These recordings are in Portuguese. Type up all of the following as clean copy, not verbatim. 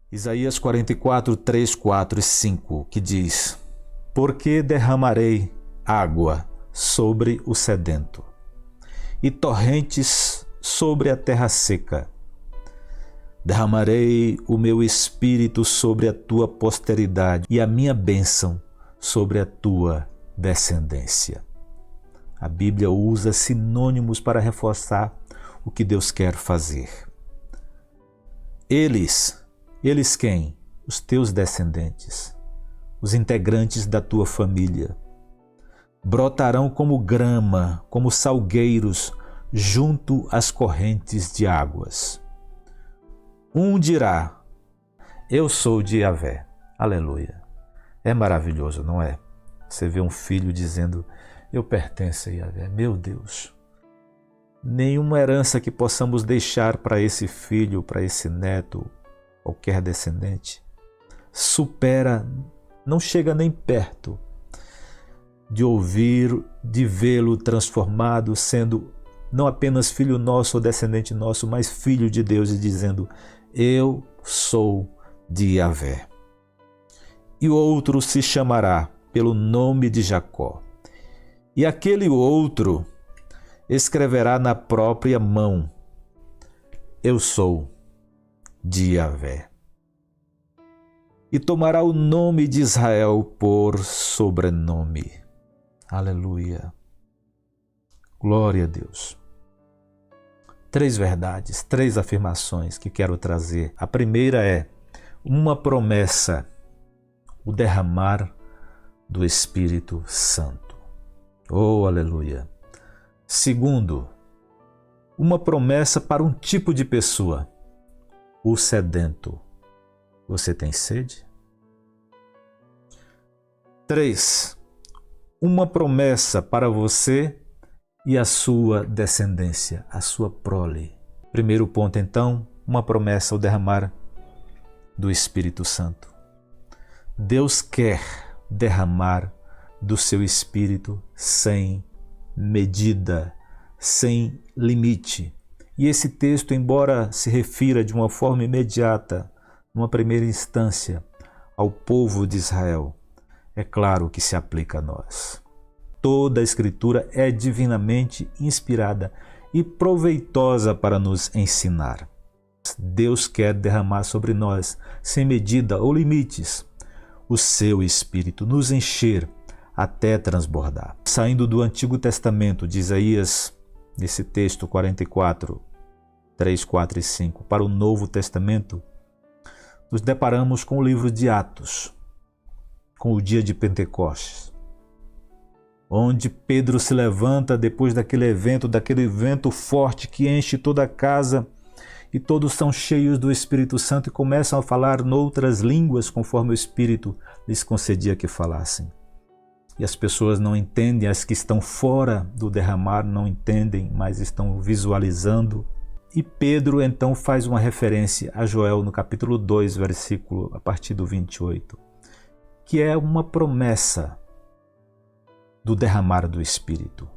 Isaías 44, 3, 4 e 5, que diz: Porque derramarei água sobre o sedento, e torrentes sobre a terra seca. Derramarei o meu espírito sobre a tua posteridade e a minha bênção sobre a tua descendência. A Bíblia usa sinônimos para reforçar o que Deus quer fazer. Eles quem? Os teus descendentes, os integrantes da tua família. Brotarão como grama, como salgueiros, junto às correntes de águas. Um dirá: eu sou de Yahvé. Aleluia. É maravilhoso, não é? Você vê um filho dizendo: eu pertenço a Yahvé. Meu Deus! Nenhuma herança que possamos deixar para esse filho, para esse neto, qualquer descendente, supera, não chega nem perto de ouvir, de vê-lo transformado, sendo não apenas filho nosso ou descendente nosso, mas filho de Deus, e dizendo: eu sou de Yahvé. E o outro se chamará pelo nome de Jacó. E aquele outro escreverá na própria mão: eu sou de Yahvé. E tomará o nome de Israel por sobrenome. Aleluia. Glória a Deus. 3 verdades, 3 afirmações que quero trazer. A primeira é uma promessa: o derramar do Espírito Santo. Oh, aleluia. Segundo, uma promessa para um tipo de pessoa: o sedento. Você tem sede? 3, uma promessa para você e a sua descendência, a sua prole. Primeiro ponto, então, uma promessa ao derramar do Espírito Santo. Deus quer derramar do seu Espírito sem medida, sem limite. E esse texto, embora se refira de uma forma imediata, numa primeira instância, ao povo de Israel, é claro que se aplica a nós. Toda a Escritura é divinamente inspirada e proveitosa para nos ensinar. Deus quer derramar sobre nós, sem medida ou limites, o seu Espírito, nos encher até transbordar. Saindo do Antigo Testamento, de Isaías, nesse texto 44, 3, 4 e 5, para o Novo Testamento, nos deparamos com o livro de Atos, com o dia de Pentecostes, onde Pedro se levanta depois daquele evento forte que enche toda a casa, e todos são cheios do Espírito Santo e começam a falar noutras línguas conforme o Espírito lhes concedia que falassem. E as pessoas não entendem, as que estão fora do derramar não entendem, mas estão visualizando. E Pedro então faz uma referência a Joel no capítulo 2, versículo a partir do 28, que é uma promessa do derramar do Espírito,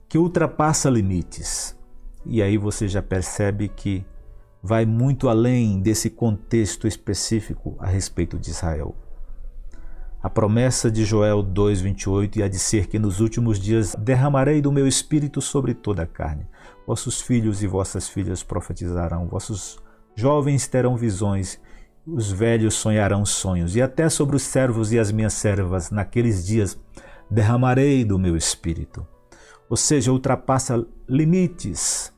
que ultrapassa limites. E aí você já percebe que vai muito além desse contexto específico a respeito de Israel. A promessa de Joel 2:28 há de ser que nos últimos dias derramarei do meu Espírito sobre toda a carne. Vossos filhos e vossas filhas profetizarão, vossos jovens terão visões, os velhos sonharão sonhos, e até sobre os servos e as minhas servas, naqueles dias, derramarei do meu Espírito. Ou seja, ultrapassa limites,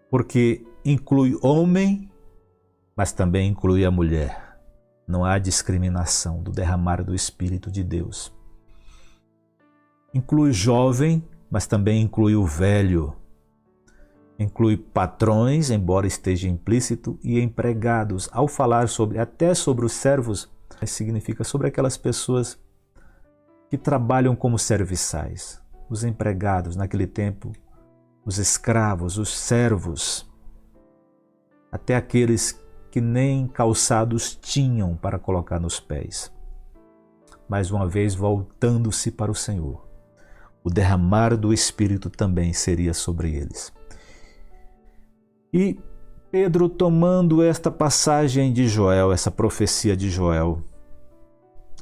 porque inclui homem, mas também inclui a mulher. Não há discriminação do derramar do Espírito de Deus. Inclui jovem, mas também inclui o velho. Inclui patrões, embora esteja implícito, e empregados. Ao falar até sobre os servos, significa sobre aquelas pessoas que trabalham como serviçais. Os empregados, naquele tempo, os escravos, os servos, até aqueles que nem calçados tinham para colocar nos pés. Mais uma vez, voltando-se para o Senhor, o derramar do Espírito também seria sobre eles. E Pedro, tomando esta passagem de Joel, essa profecia de Joel,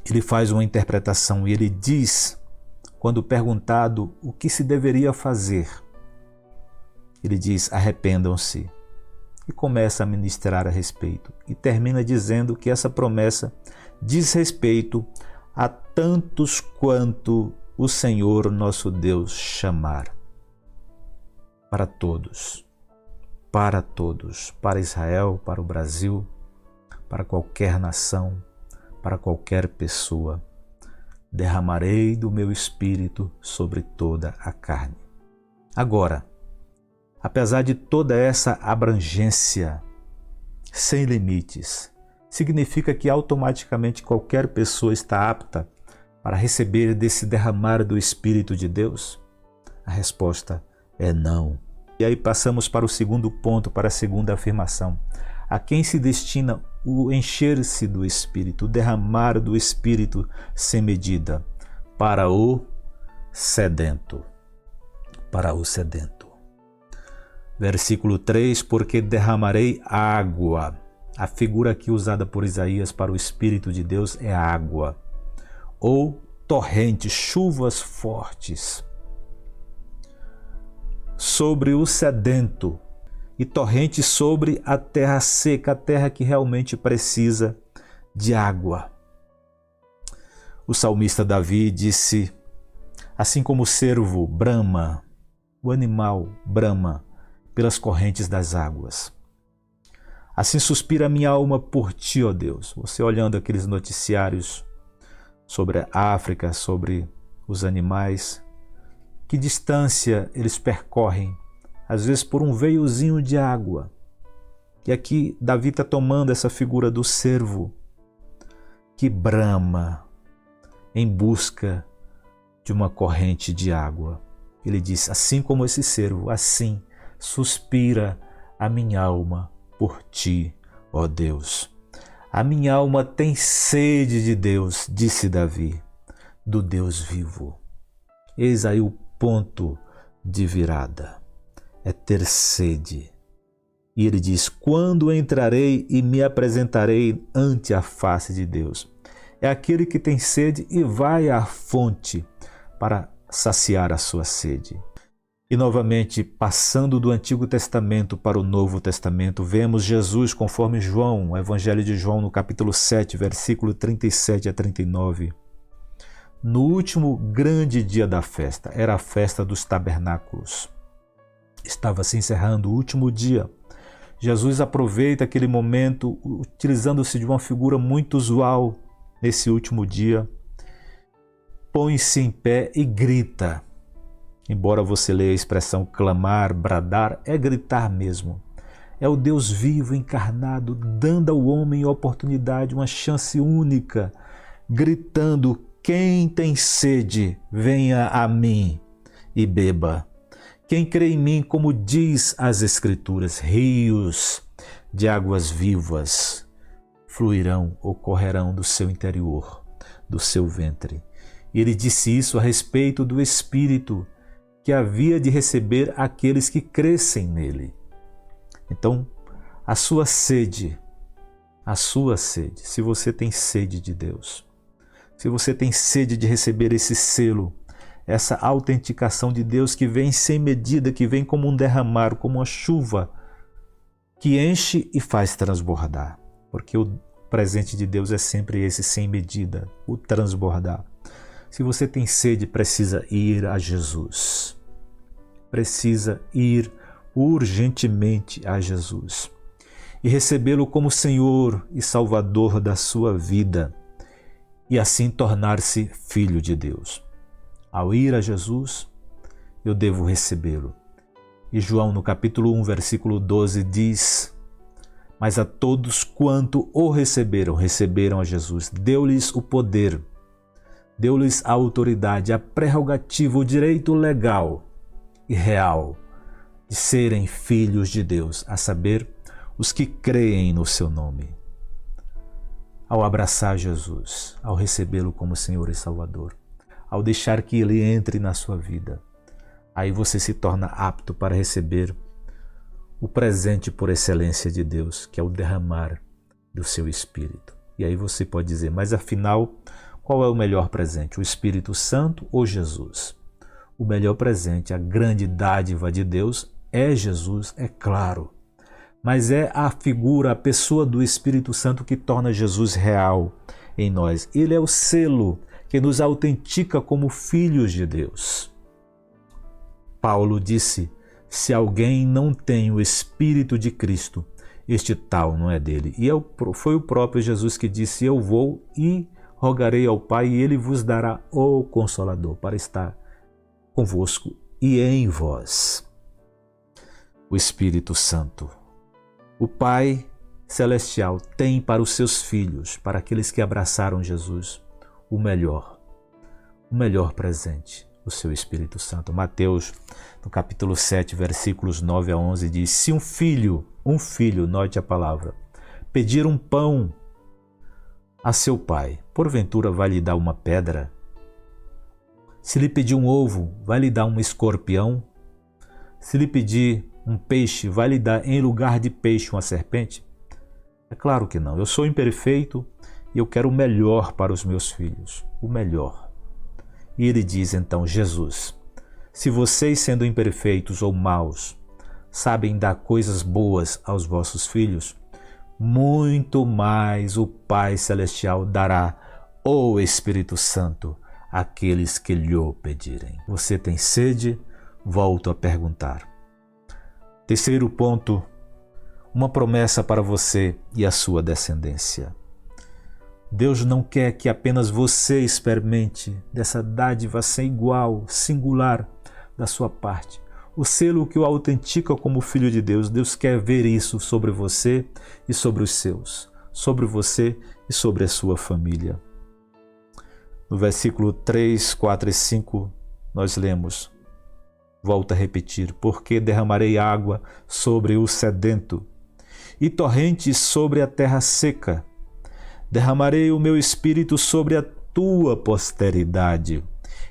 ele faz uma interpretação e ele diz, quando perguntado o que se deveria fazer, ele diz: arrependam-se, e começa a ministrar a respeito. E termina dizendo que essa promessa diz respeito a tantos quanto o Senhor nosso Deus chamar. Para todos, para Israel, para o Brasil, para qualquer nação, para qualquer pessoa. Derramarei do meu espírito sobre toda a carne. Agora, apesar de toda essa abrangência sem limites, significa que automaticamente qualquer pessoa está apta para receber desse derramar do Espírito de Deus? A resposta é não. E aí passamos para o segundo ponto, para a segunda afirmação. A quem se destina o encher-se do Espírito, o derramar do Espírito sem medida? Para o sedento. Para o sedento. Versículo 3, porque derramarei água. A figura aqui usada por Isaías para o Espírito de Deus é água. Ou torrentes, chuvas fortes. Sobre o sedento. E torrentes sobre a terra seca, a terra que realmente precisa de água. O salmista Davi disse, assim como o cervo brama, o animal brama pelas correntes das águas. Assim suspira a minha alma por ti, ó Deus. Você olhando aqueles noticiários sobre a África, sobre os animais, que distância eles percorrem, às vezes por um veiozinho de água. E aqui Davi está tomando essa figura do cervo que brama em busca de uma corrente de água. Ele diz, assim como esse cervo, assim suspira a minha alma por ti, ó Deus. A minha alma tem sede de Deus, disse Davi, do Deus vivo. Eis aí o ponto de virada. É ter sede. E ele diz, quando entrarei e me apresentarei ante a face de Deus. É aquele que tem sede e vai à fonte para saciar a sua sede. E novamente, passando do Antigo Testamento para o Novo Testamento, vemos Jesus conforme João, o Evangelho de João, no capítulo 7, versículo 37 a 39. No último grande dia da festa, era a festa dos tabernáculos. Estava se encerrando o último dia. Jesus aproveita aquele momento, utilizando-se de uma figura muito usual nesse último dia, põe-se em pé e grita. Embora você leia a expressão clamar, bradar, é gritar mesmo. É o Deus vivo, encarnado, dando ao homem a oportunidade, uma chance única, gritando, quem tem sede, venha a mim e beba. Quem crê em mim, como diz as Escrituras, rios de águas vivas fluirão ou correrão do seu interior, do seu ventre. E ele disse isso a respeito do Espírito que havia de receber aqueles que crescem nele. Então, a sua sede, se você tem sede de Deus, se você tem sede de receber esse selo, essa autenticação de Deus que vem sem medida, que vem como um derramar, como uma chuva, que enche e faz transbordar. Porque o presente de Deus é sempre esse, sem medida, o transbordar. Se você tem sede, precisa ir a Jesus. Precisa ir urgentemente a Jesus e recebê-lo como Senhor e Salvador da sua vida e assim tornar-se filho de Deus. Ao ir a Jesus, eu devo recebê-lo. E João, no capítulo 1, versículo 12, diz, mas a todos quanto o receberam, receberam a Jesus, deu-lhes o poder, deu-lhes a autoridade, a prerrogativa, o direito legal e real de serem filhos de Deus, a saber, os que creem no seu nome. Ao abraçar Jesus, ao recebê-lo como Senhor e Salvador, ao deixar que Ele entre na sua vida, aí você se torna apto para receber o presente por excelência de Deus, que é o derramar do seu Espírito. E aí você pode dizer, mas afinal, qual é o melhor presente? O Espírito Santo ou Jesus? O melhor presente, a grande dádiva de Deus é Jesus, é claro. Mas é a figura, a pessoa do Espírito Santo que torna Jesus real em nós. Ele é o selo que nos autentica como filhos de Deus. Paulo disse, se alguém não tem o Espírito de Cristo, este tal não é dele. E foi o próprio Jesus que disse, eu vou e rogarei ao Pai e ele vos dará o Consolador para estar convosco e em vós. O Espírito Santo. O Pai Celestial tem para os seus filhos, para aqueles que abraçaram Jesus, o melhor presente, o seu Espírito Santo. Mateus, no capítulo 7, versículos 9 a 11, diz, se um filho, note a palavra, pedir um pão a seu pai, porventura vai lhe dar uma pedra? Se lhe pedir um ovo, vai lhe dar um escorpião? Se lhe pedir um peixe, vai lhe dar em lugar de peixe uma serpente? É claro que não. Eu sou imperfeito e eu quero o melhor para os meus filhos. O melhor. E ele diz então, Jesus, se vocês sendo imperfeitos ou maus, sabem dar coisas boas aos vossos filhos, muito mais o Pai Celestial dará o Espírito Santo àqueles que lhe o pedirem. Você tem sede? Volto a perguntar. Terceiro ponto, uma promessa para você e a sua descendência. Deus não quer que apenas você experimente dessa dádiva sem igual, singular da sua parte. O selo que o autentica como filho de Deus. Deus quer ver isso sobre você e sobre os seus, sobre você e sobre a sua família. No versículo 3, 4 e 5, nós lemos, volto a repetir, porque derramarei água sobre o sedento e torrentes sobre a terra seca. Derramarei o meu espírito sobre a tua posteridade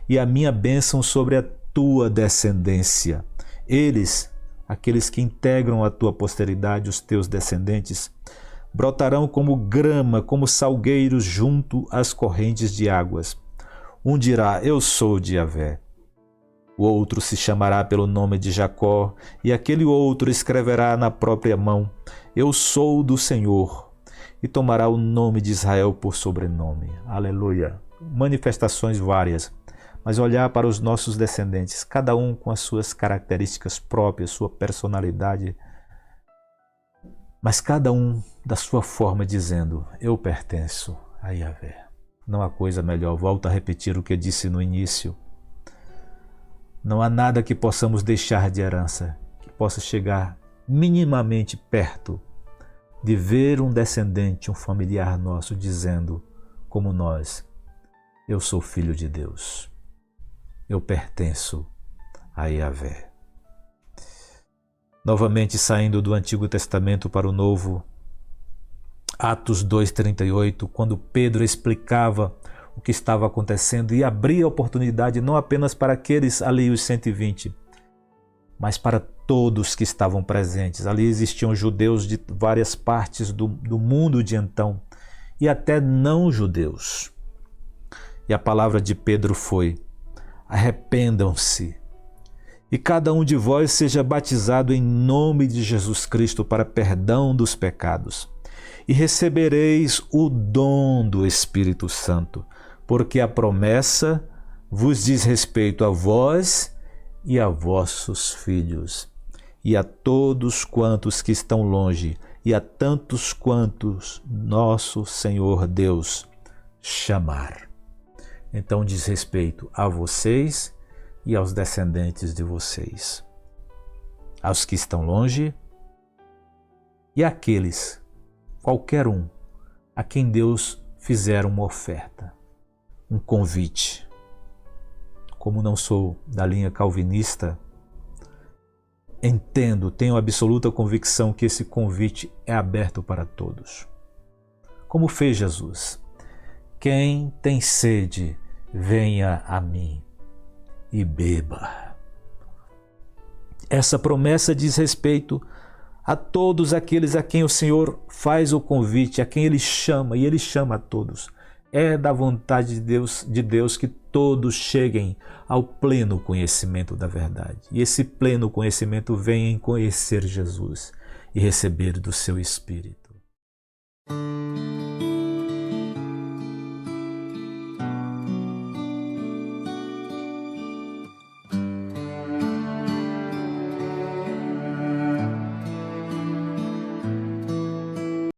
e a minha bênção sobre a tua descendência. Eles, aqueles que integram a tua posteridade, os teus descendentes, brotarão como grama, como salgueiros junto às correntes de águas. Um dirá, eu sou de Yahvé. O outro se chamará pelo nome de Jacó, e aquele outro escreverá na própria mão, eu sou do Senhor, e tomará o nome de Israel por sobrenome. Aleluia! Manifestações várias, mas olhar para os nossos descendentes, cada um com as suas características próprias, sua personalidade, mas cada um da sua forma dizendo, eu pertenço a Yahvé. Não há coisa melhor, volto a repetir o que eu disse no início. Não há nada que possamos deixar de herança, que possa chegar minimamente perto de ver um descendente, um familiar nosso dizendo, como nós, eu sou filho de Deus. Eu pertenço a Yahvé. Novamente saindo do Antigo Testamento para o Novo, Atos 2:38, quando Pedro explicava o que estava acontecendo e abria a oportunidade não apenas para aqueles ali, os 120, mas para todos que estavam presentes. Ali existiam judeus de várias partes do mundo de então e até não judeus. E a palavra de Pedro foi, arrependam-se e cada um de vós seja batizado em nome de Jesus Cristo para perdão dos pecados e recebereis o dom do Espírito Santo, porque a promessa vos diz respeito a vós e a vossos filhos, e a todos quantos que estão longe, e a tantos quantos nosso Senhor Deus chamar. Então diz respeito a vocês e aos descendentes de vocês, aos que estão longe e àqueles, qualquer um, a quem Deus fizer uma oferta, um convite. Como não sou da linha calvinista, entendo, tenho absoluta convicção que esse convite é aberto para todos. Como fez Jesus? Quem tem sede, venha a mim e beba. Essa promessa diz respeito a todos aqueles a quem o Senhor faz o convite, a quem Ele chama, e Ele chama a todos. É da vontade de Deus que todos cheguem ao pleno conhecimento da verdade. E esse pleno conhecimento vem em conhecer Jesus e receber do seu Espírito.